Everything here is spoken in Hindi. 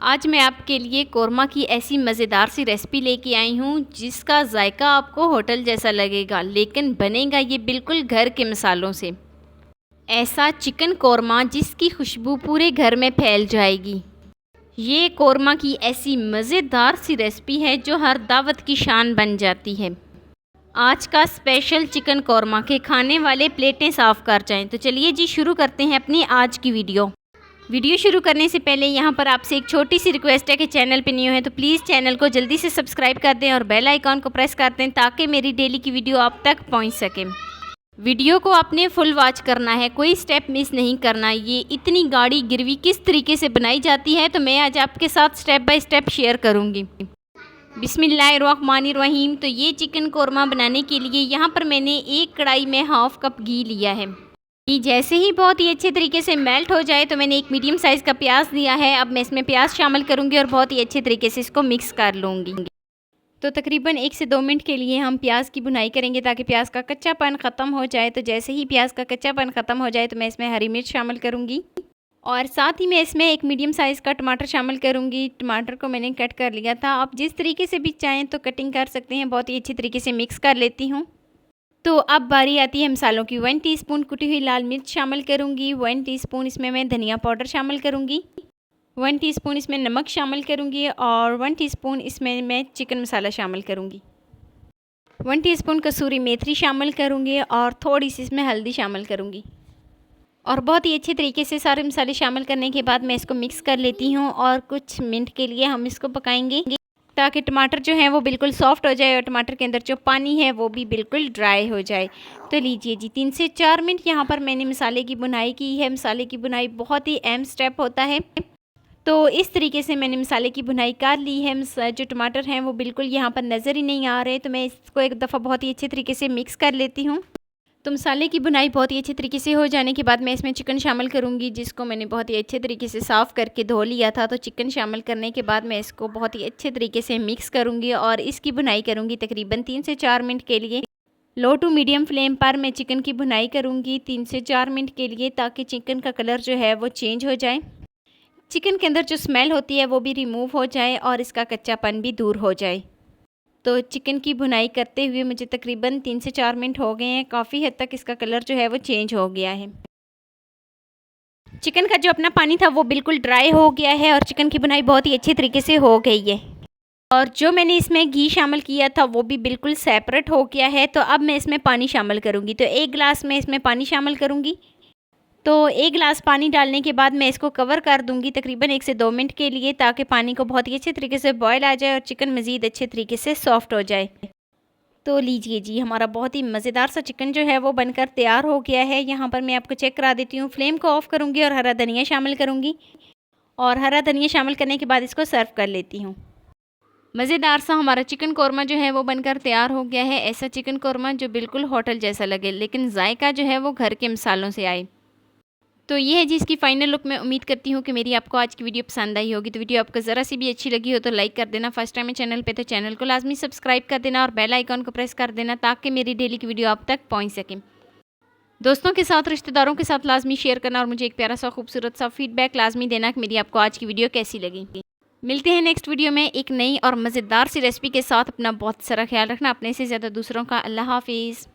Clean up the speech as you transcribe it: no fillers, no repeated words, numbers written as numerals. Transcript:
आज मैं आपके लिए कोरमा की ऐसी मज़ेदार सी रेसिपी लेके आई हूँ जिसका जायका आपको होटल जैसा लगेगा, लेकिन बनेगा ये बिल्कुल घर के मसालों से। ऐसा चिकन कोरमा जिसकी खुशबू पूरे घर में फैल जाएगी। ये कोरमा की ऐसी मज़ेदार सी रेसिपी है जो हर दावत की शान बन जाती है। आज का स्पेशल चिकन कोरमा के खाने वाले प्लेटें साफ़ कर जाएं। तो चलिए जी शुरू करते हैं अपनी आज की वीडियो शुरू करने से पहले यहाँ पर आपसे एक छोटी सी रिक्वेस्ट है कि चैनल पे न्यू है तो प्लीज़ चैनल को जल्दी से सब्सक्राइब कर दें और बेल आइकॉन को प्रेस कर दें ताकि मेरी डेली की वीडियो आप तक पहुँच सके। वीडियो को आपने फुल वॉच करना है, कोई स्टेप मिस नहीं करना। ये इतनी गाढ़ी गिरवी किस तरीके से बनाई जाती है तो मैं आज आपके साथ स्टेप बाय स्टेप शेयर करूँगी। बिस्मिल्लाहिर्रहमानिर्रहीम। तो ये चिकन कोरमा बनाने के लिए यहाँ पर मैंने एक कढ़ाई में हाफ कप घी लिया है। घी जैसे ही बहुत ही अच्छे तरीके से मेल्ट हो जाए तो मैंने एक मीडियम साइज़ का प्याज दिया है। अब मैं इसमें प्याज शामिल करूँगी और बहुत ही अच्छे तरीके से इसको मिक्स कर लूँगी। तो तकरीबन 1 से 2 मिनट के लिए हम प्याज की भुनाई करेंगे ताकि प्याज का कच्चापन ख़त्म हो जाए। तो जैसे ही प्याज का कच्चापन ख़त्म हो जाए तो मैं इसमें हरी मिर्च शामिल करूँगी और साथ ही मैं इसमें एक मीडियम साइज़ का टमाटर शामिल करूँगी। टमाटर को मैंने कट कर लिया था, आप जिस तरीके से भी चाहें तो कटिंग कर सकते हैं। बहुत ही अच्छी तरीके से मिक्स कर लेती हूँ। तो अब बारी आती है मसालों की। 1 टीस्पून कुटी हुई लाल मिर्च शामिल करूँगी। 1 टीस्पून इसमें मैं धनिया पाउडर शामिल करूँगी। 1 टीस्पून इसमें नमक शामिल करूँगी और 1 टीस्पून इसमें मैं चिकन मसाला शामिल करूँगी। 1 टीस्पून कसूरी मेथी शामिल करूँगी और थोड़ी सी इसमें हल्दी शामिल करूँगी। और बहुत ही अच्छे तरीके से सारे मसाले शामिल करने के बाद मैं इसको मिक्स कर लेती हूँ और कुछ मिनट के लिए हम इसको पकाएंगे ताकि टमाटर जो है वो बिल्कुल सॉफ्ट हो जाए और टमाटर के अंदर जो पानी है वो भी बिल्कुल ड्राई हो जाए। तो लीजिए जी 3 से 4 मिनट यहाँ पर मैंने मसाले की भुनाई की है। मसाले की भुनाई बहुत ही अहम स्टेप होता है। तो इस तरीके से मैंने मसाले की भुनाई कर ली है। जो टमाटर हैं वो बिल्कुल यहाँ पर नज़र ही नहीं आ रहे। तो मैं इसको एक दफ़ा बहुत ही अच्छे तरीके से मिक्स कर लेती हूँ। तो मसाले की भुनाई बहुत ही अच्छे तरीके से हो जाने के बाद मैं इसमें चिकन शामिल करूंगी, जिसको मैंने बहुत ही अच्छे तरीके से साफ़ करके धो लिया था। तो चिकन शामिल करने के बाद मैं इसको बहुत ही अच्छे तरीके से मिक्स करूंगी और इसकी भुनाई करूंगी तकरीबन 3 से 4 मिनट के लिए। लो टू मीडियम फ्लेम पर मैं चिकन की भुनाई करूँगी 3 से 4 मिनट के लिए, ताकि चिकन का कलर जो है वो चेंज हो जाए, चिकन के अंदर जो स्मेल होती है वो भी रिमूव हो जाए और इसका कच्चापन भी दूर हो जाए। तो चिकन की भुनाई करते हुए मुझे तकरीबन 3 से 4 मिनट हो गए हैं। काफ़ी हद तक इसका कलर जो है वो चेंज हो गया है। चिकन का जो अपना पानी था वो बिल्कुल ड्राई हो गया है और चिकन की भुनाई बहुत ही अच्छे तरीके से हो गई है। और जो मैंने इसमें घी शामिल किया था वो भी बिल्कुल सेपरेट हो गया है। तो अब मैं इसमें पानी शामिल करूँगी। तो 1 गिलास में इसमें पानी शामिल करूँगी। तो 1 गिलास पानी डालने के बाद मैं इसको कवर कर दूंगी तकरीबन 1 से 2 मिनट के लिए, ताकि पानी को बहुत ही अच्छे तरीके से बॉयल आ जाए और चिकन मज़ीद अच्छे तरीके से सॉफ्ट हो जाए। तो लीजिए जी हमारा बहुत ही मज़ेदार सा चिकन जो है वो बनकर तैयार हो गया है। यहाँ पर मैं आपको चेक करा देती हूँ। फ्लेम को ऑफ़ करूँगी और हरा धनिया शामिल करूँगी और हरा धनिया शामिल करने के बाद इसको सर्व कर लेती हूँ। मज़ेदार सा हमारा चिकन कोरमा जो है वो बनकर तैयार हो गया है। ऐसा चिकन कोरमा जो बिल्कुल होटल जैसा लगे, लेकिन जायका जो है वो घर के मसालों से आए। तो ये है जी इसकी फ़ाइनल लुक। मैं उम्मीद करती हूँ कि मेरी आपको आज की वीडियो पसंद आई होगी। तो वीडियो आपको ज़रा सी भी अच्छी लगी हो तो लाइक कर देना। फर्स्ट टाइम है चैनल पे तो चैनल को लाजमी सब्सक्राइब कर देना और बेल आइकॉन को प्रेस कर देना ताकि मेरी डेली की वीडियो आप तक पहुँच सके। दोस्तों के साथ, रिश्तेदारों के साथ लाजमी शेयर करना और मुझे एक प्यारा सा खूबसूरत सा फीडबैक लाजमी देना कि मेरी आपको आज की वीडियो कैसी लगी। मिलते हैं नेक्स्ट वीडियो में एक नई और मज़ेदार सी रेसिपी के साथ। अपना बहुत सारा ख्याल रखना, अपने से ज़्यादा दूसरों का। अल्लाह हाफिज़।